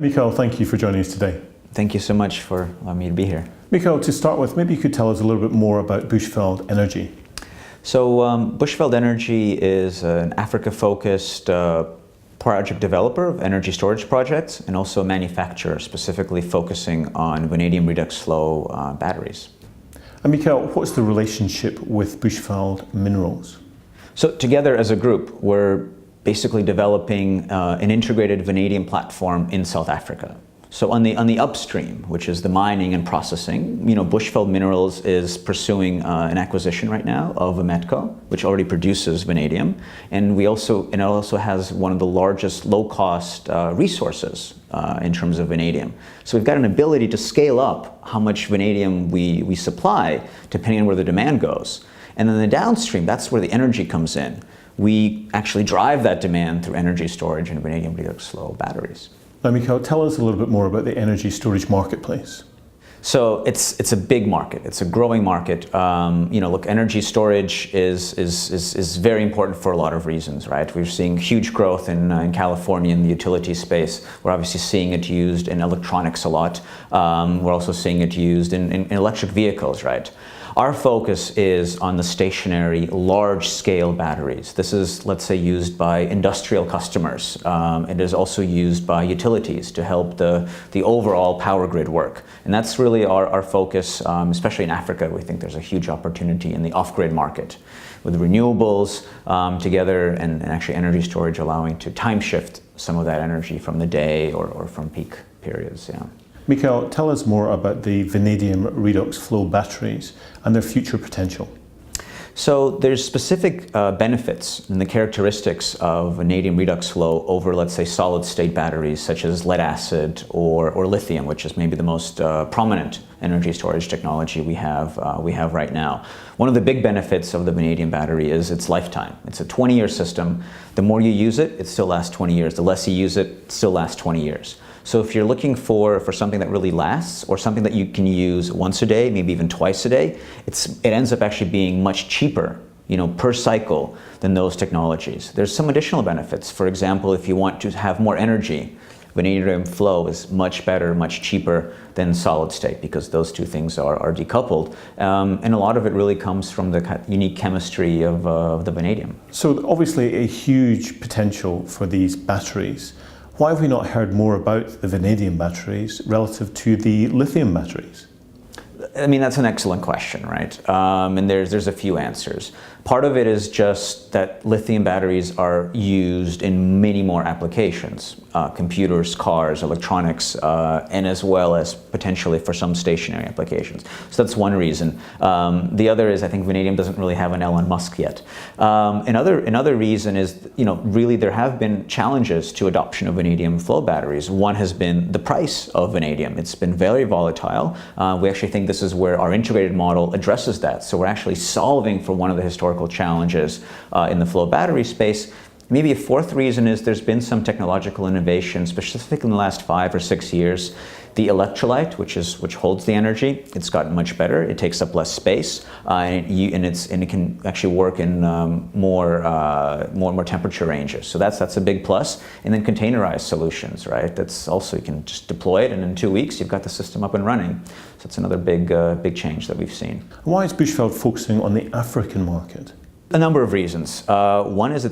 Mikhail, thank you for joining us today. Thank you so much for allowing me to be here. Mikhail, to start with, maybe you could tell us a little bit more about Bushveld Energy. So Bushveld Energy is an Africa-focused project developer of energy storage projects and also a manufacturer specifically focusing on vanadium redox flow batteries. And Mikhail, what's the relationship with Bushveld Minerals? So together as a group, we're basically developing an integrated vanadium platform in South Africa. So on the upstream, which is the mining and processing, Bushveld Minerals is pursuing an acquisition right now of a Vametco, which already produces vanadium, and it also has one of the largest low-cost resources in terms of vanadium. So we've got an ability to scale up how much vanadium we supply depending on where the demand goes. And then the downstream, that's where the energy comes in. We actually drive that demand through energy storage and vanadium redox flow batteries. Now, Mikhail, tell us a little bit more about the energy storage marketplace. So it's a big market. It's a growing market. Look, energy storage is very important for a lot of reasons, right? We're seeing huge growth in California in the utility space. We're obviously seeing it used in electronics a lot. We're also seeing it used in electric vehicles, right? Our focus is on the stationary, large-scale batteries. This is, let's say, used by industrial customers. It is also used by utilities to help the overall power grid work. And that's really our focus, especially in Africa. We think there's a huge opportunity in the off-grid market with renewables together and actually energy storage allowing to time shift some of that energy from the day or from peak periods. Yeah. Mikhail, tell us more about the vanadium redox flow batteries and their future potential. So there's specific benefits in the characteristics of vanadium redox flow over, let's say, solid-state batteries such as lead acid or lithium, which is maybe the most prominent energy storage technology we have right now. One of the big benefits of the vanadium battery is its lifetime. It's a 20-year system. The more you use it, it still lasts 20 years. The less you use it, it still lasts 20 years. So if you're looking for something that really lasts or something that you can use once a day, maybe even twice a day, it ends up actually being much cheaper, per cycle than those technologies. There's some additional benefits. For example, if you want to have more energy, vanadium flow is much better, much cheaper than solid state because those two things are decoupled. And a lot of it really comes from the unique chemistry of the vanadium. So obviously a huge potential for these batteries. Why have we not heard more about the vanadium batteries relative to the lithium batteries? I mean, that's an excellent question, right? And there's a few answers. Part of it is just that lithium batteries are used in many more applications, computers, cars, electronics, and as well as potentially for some stationary applications. So that's one reason. The other is I think vanadium doesn't really have an Elon Musk yet. Another reason is, really there have been challenges to adoption of vanadium flow batteries. One has been the price of vanadium. It's been very volatile. We actually think this is where our integrated model addresses that. So we're actually solving for one of the historical challenges in the flow battery space. Maybe a fourth reason is there's been some technological innovation, specifically in the last 5 or 6 years. The electrolyte, which holds the energy, it's gotten much better. It takes up less space, and it can actually work in more temperature ranges. So that's a big plus. And then containerized solutions, right? That's also, you can just deploy it, and in 2 weeks you've got the system up and running. So it's another big change that we've seen. Why is Bushveld focusing on the African market? A number of reasons. One is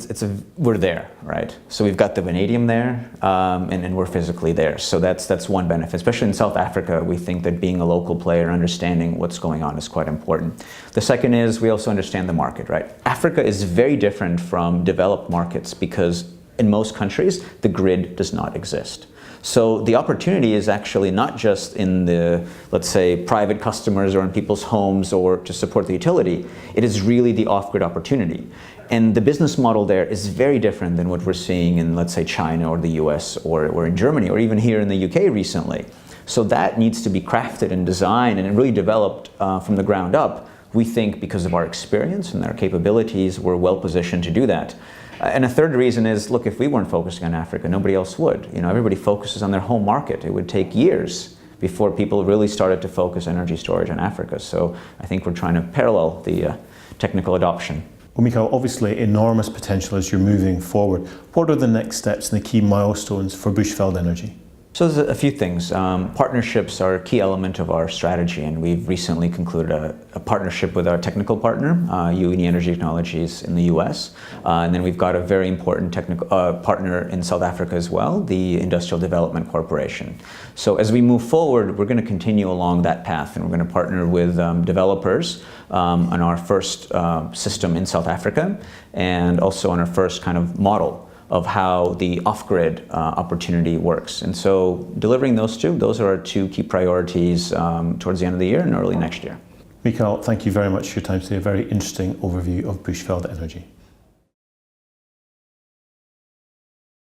we're there, right? So we've got the vanadium there, and we're physically there. So that's one benefit. Especially in South Africa, we think that being a local player, understanding what's going on is quite important. The second is we also understand the market, right? Africa is very different from developed markets because in most countries, the grid does not exist. So the opportunity is actually not just in the, let's say, private customers or in people's homes or to support the utility. It is really the off-grid opportunity. And the business model there is very different than what we're seeing in, let's say, China or the US or in Germany or even here in the UK recently. So that needs to be crafted and designed and really developed from the ground up. We think because of our experience and our capabilities, we're well positioned to do that. And a third reason is, look, if we weren't focusing on Africa, nobody else would. Everybody focuses on their home market. It would take years before people really started to focus energy storage on Africa. So I think we're trying to parallel the technical adoption. Well, Mikhail, obviously enormous potential as you're moving forward. What are the next steps and the key milestones for Bushveld Energy? So there's a few things. Partnerships are a key element of our strategy, and we've recently concluded a partnership with our technical partner, UNE Energy Technologies in the US. And then we've got a very important technical partner in South Africa as well, the Industrial Development Corporation. So as we move forward, we're going to continue along that path, and we're going to partner with developers on our first system in South Africa, and also on our first kind of model of how the off-grid opportunity works. And so delivering those are our two key priorities towards the end of the year and early next year. Mikael, thank you very much for your time today. A very interesting overview of Bushveld Energy.